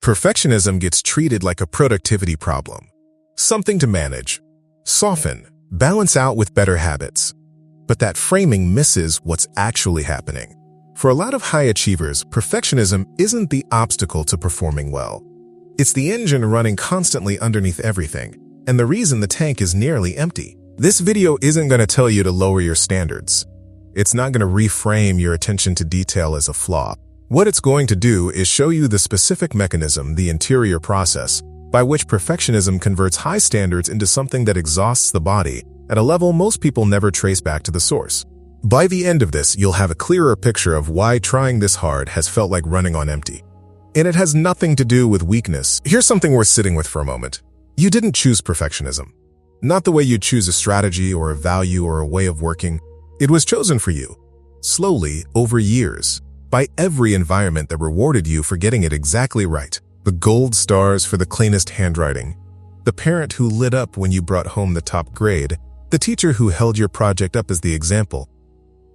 Perfectionism gets treated like a productivity problem, something to manage, soften, balance out with better habits. But that framing misses what's actually happening. For a lot of high achievers, perfectionism isn't the obstacle to performing well. It's the engine running constantly underneath everything, and the reason the tank is nearly empty. This video isn't going to tell you to lower your standards. It's not going to reframe your attention to detail as a flaw. What it's going to do is show you the specific mechanism, the interior process, by which perfectionism converts high standards into something that exhausts the body at a level most people never trace back to the source. By the end of this, you'll have a clearer picture of why trying this hard has felt like running on empty. And it has nothing to do with weakness. Here's something worth sitting with for a moment. You didn't choose perfectionism. Not the way you choose a strategy or a value or a way of working. It was chosen for you, slowly, over years, by every environment that rewarded you for getting it exactly right. The gold stars for the cleanest handwriting, the parent who lit up when you brought home the top grade, the teacher who held your project up as the example,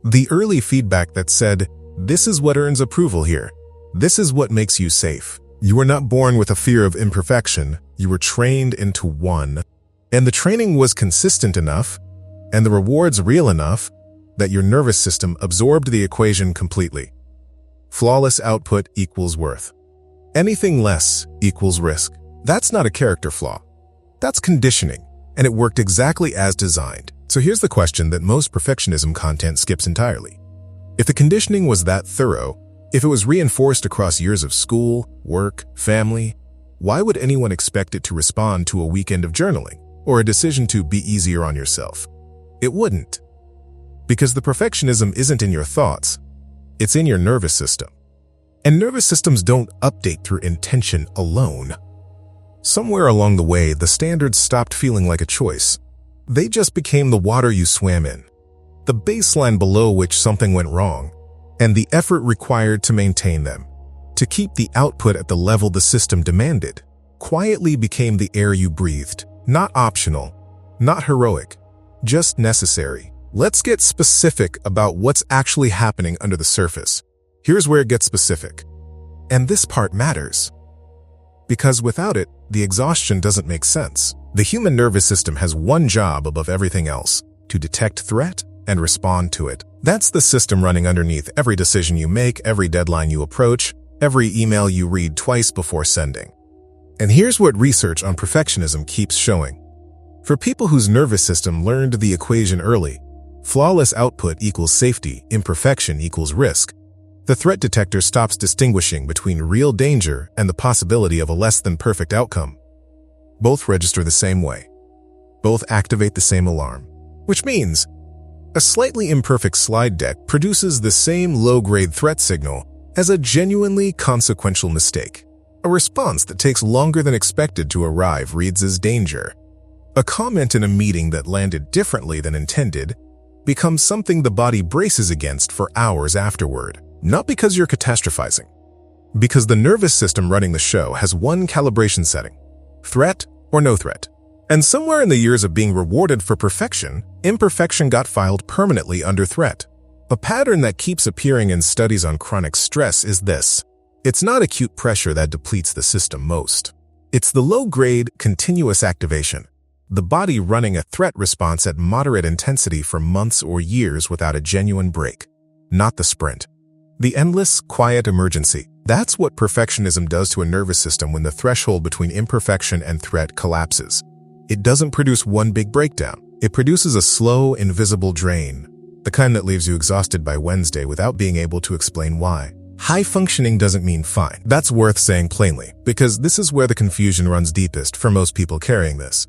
the early feedback that said, "This is what earns approval here. This is what makes you safe." You were not born with a fear of imperfection. You were trained into one. And the training was consistent enough, and the rewards real enough, that your nervous system absorbed the equation completely. Flawless output equals worth. Anything less equals risk. That's not a character flaw. That's conditioning, and it worked exactly as designed. So here's the question that most perfectionism content skips entirely. If the conditioning was that thorough, if it was reinforced across years of school, work, family, why would anyone expect it to respond to a weekend of journaling or a decision to be easier on yourself? It wouldn't. Because the perfectionism isn't in your thoughts, it's in your nervous system. And nervous systems don't update through intention alone. Somewhere along the way, the standards stopped feeling like a choice. They just became the water you swam in, the baseline below which something went wrong, and the effort required to maintain them, to keep the output at the level the system demanded, quietly became the air you breathed. Not optional, not heroic, just necessary. Let's get specific about what's actually happening under the surface. Here's where it gets specific. And this part matters. Because without it, the exhaustion doesn't make sense. The human nervous system has one job above everything else: to detect threat and respond to it. That's the system running underneath every decision you make, every deadline you approach, every email you read twice before sending. And here's what research on perfectionism keeps showing. For people whose nervous system learned the equation early, flawless output equals safety, imperfection equals risk, the threat detector stops distinguishing between real danger and the possibility of a less than perfect outcome. Both register the same way. Both activate the same alarm. Which means, a slightly imperfect slide deck produces the same low-grade threat signal as a genuinely consequential mistake. A response that takes longer than expected to arrive reads as danger. A comment in a meeting that landed differently than intended becomes something the body braces against for hours afterward. Not because you're catastrophizing, because the nervous system running the show has one calibration setting: threat or no threat. And somewhere in the years of being rewarded for perfection, imperfection got filed permanently under threat. A pattern that keeps appearing in studies on chronic stress is this. It's not acute pressure that depletes the system most. It's the low-grade, continuous activation. The body running a threat response at moderate intensity for months or years without a genuine break. Not the sprint. The endless, quiet emergency. That's what perfectionism does to a nervous system when the threshold between imperfection and threat collapses. It doesn't produce one big breakdown. It produces a slow, invisible drain, the kind that leaves you exhausted by Wednesday without being able to explain why. High functioning doesn't mean fine. That's worth saying plainly, because this is where the confusion runs deepest for most people carrying this.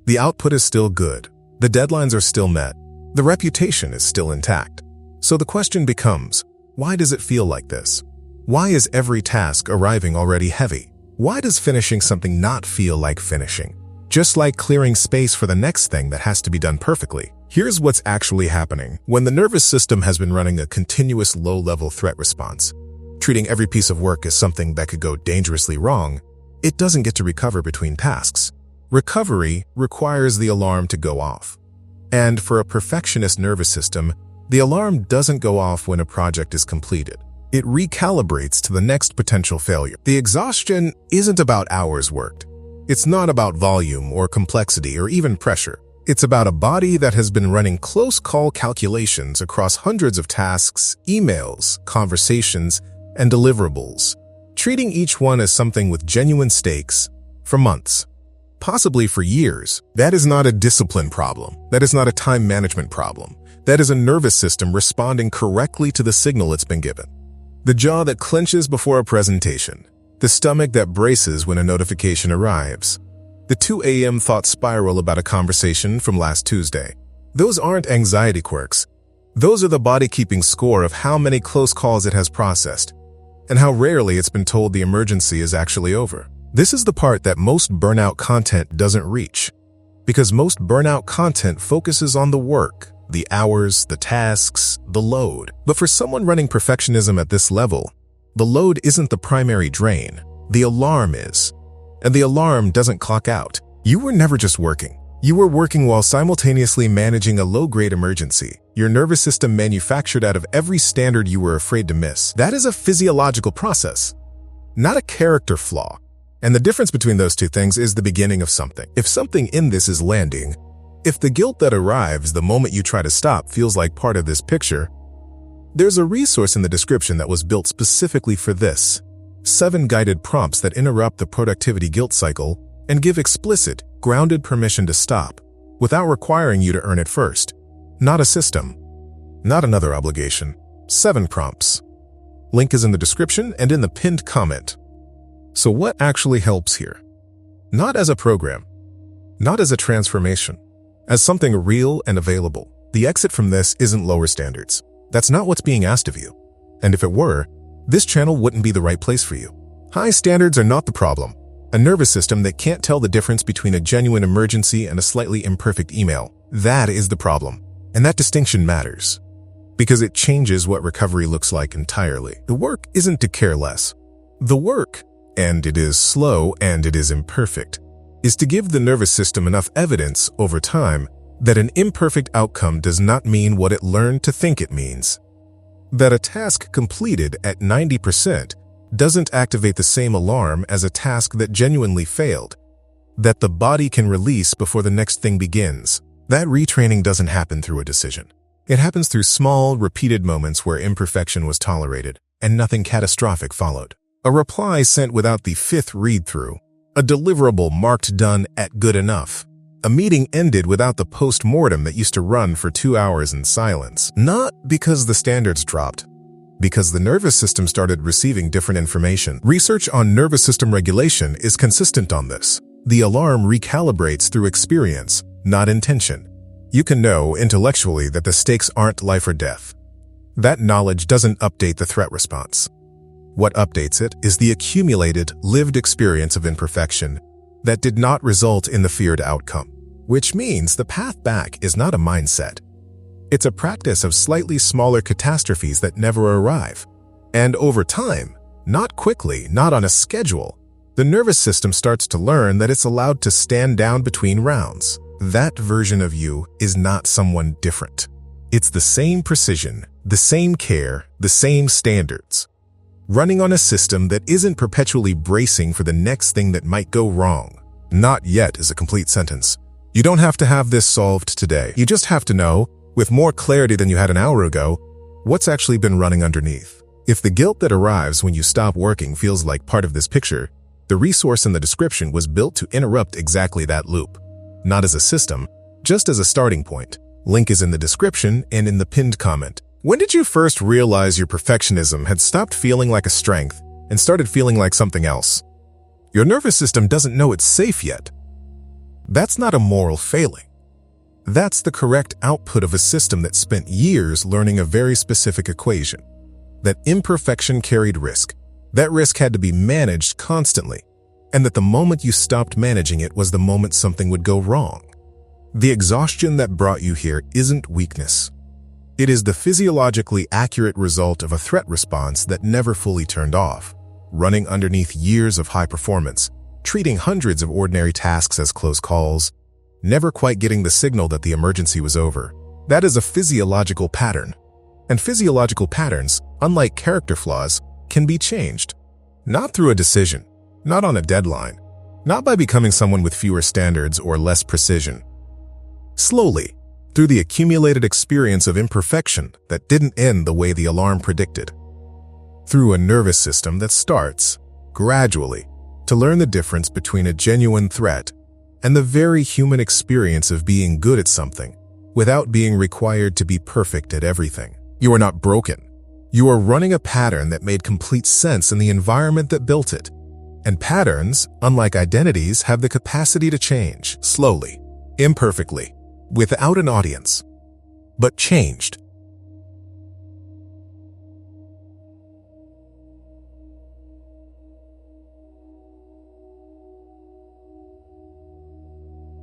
The output is still good. The deadlines are still met. The reputation is still intact. So the question becomes, why does it feel like this? Why is every task arriving already heavy? Why does finishing something not feel like finishing? Just like clearing space for the next thing that has to be done perfectly. Here's what's actually happening. When the nervous system has been running a continuous low-level threat response, treating every piece of work as something that could go dangerously wrong, it doesn't get to recover between tasks. Recovery requires the alarm to go off. And for a perfectionist nervous system, the alarm doesn't go off when a project is completed. It recalibrates to the next potential failure. The exhaustion isn't about hours worked. It's not about volume or complexity or even pressure. It's about a body that has been running close call calculations across hundreds of tasks, emails, conversations, and deliverables, treating each one as something with genuine stakes for months, possibly for years. That is not a discipline problem. That is not a time management problem. That is a nervous system responding correctly to the signal it's been given. The jaw that clenches before a presentation, the stomach that braces when a notification arrives, the 2 a.m. thought spiral about a conversation from last Tuesday. Those aren't anxiety quirks. Those are the body keeping score of how many close calls it has processed and how rarely it's been told the emergency is actually over. This is the part that most burnout content doesn't reach, because most burnout content focuses on the work, the hours, the tasks, the load. But for someone running perfectionism at this level, the load isn't the primary drain. The alarm is. And the alarm doesn't clock out. You were never just working. You were working while simultaneously managing a low-grade emergency, your nervous system manufactured out of every standard you were afraid to miss. That is a physiological process, not a character flaw. And the difference between those two things is the beginning of something. If something in this is landing, if the guilt that arrives the moment you try to stop feels like part of this picture, there's a resource in the description that was built specifically for this. 7 guided prompts that interrupt the productivity guilt cycle and give explicit, grounded permission to stop, without requiring you to earn it first. Not a system, not another obligation. 7 prompts. Link is in the description and in the pinned comment. So what actually helps here? Not as a program, not as a transformation, as something real and available. The exit from this isn't lower standards. That's not what's being asked of you. And if it were, this channel wouldn't be the right place for you. High standards are not the problem. A nervous system that can't tell the difference between a genuine emergency and a slightly imperfect email. That is the problem. And that distinction matters, because it changes what recovery looks like entirely. The work isn't to care less. The work, and it is slow and it is imperfect, is to give the nervous system enough evidence over time that an imperfect outcome does not mean what it learned to think it means. That a task completed at 90% doesn't activate the same alarm as a task that genuinely failed. That the body can release before the next thing begins. That retraining doesn't happen through a decision. It happens through small, repeated moments where imperfection was tolerated and nothing catastrophic followed. A reply sent without the 5th read-through. A deliverable marked done at good enough. A meeting ended without the post-mortem that used to run for 2 hours in silence. Not because the standards dropped, because the nervous system started receiving different information. Research on nervous system regulation is consistent on this. The alarm recalibrates through experience, not intention. You can know intellectually that the stakes aren't life or death. That knowledge doesn't update the threat response. What updates it is the accumulated, lived experience of imperfection that did not result in the feared outcome. Which means the path back is not a mindset. It's a practice of slightly smaller catastrophes that never arrive. And over time, not quickly, not on a schedule, the nervous system starts to learn that it's allowed to stand down between rounds. That version of you is not someone different. It's the same precision, the same care, the same standards. Running on a system that isn't perpetually bracing for the next thing that might go wrong. Not yet is a complete sentence. You don't have to have this solved today. You just have to know, with more clarity than you had an hour ago, what's actually been running underneath. If the guilt that arrives when you stop working feels like part of this picture, the resource in the description was built to interrupt exactly that loop. Not as a system, just as a starting point. Link is in the description and in the pinned comment. When did you first realize your perfectionism had stopped feeling like a strength and started feeling like something else? Your nervous system doesn't know it's safe yet. That's not a moral failing. That's the correct output of a system that spent years learning a very specific equation. That imperfection carried risk. That risk had to be managed constantly. And that the moment you stopped managing it was the moment something would go wrong. The exhaustion that brought you here isn't weakness. It is the physiologically accurate result of a threat response that never fully turned off, running underneath years of high performance, treating hundreds of ordinary tasks as close calls, never quite getting the signal that the emergency was over. That is a physiological pattern. And physiological patterns unlike character flaws, can be changed. Not through a decision, not on a deadline, not by becoming someone with fewer standards or less precision. Slowly, through the accumulated experience of imperfection that didn't end the way the alarm predicted. Through a nervous system that starts, gradually, to learn the difference between a genuine threat and the very human experience of being good at something without being required to be perfect at everything. You are not broken. You are running a pattern that made complete sense in the environment that built it. And patterns, unlike identities, have the capacity to change, slowly, imperfectly, without an audience. But changed,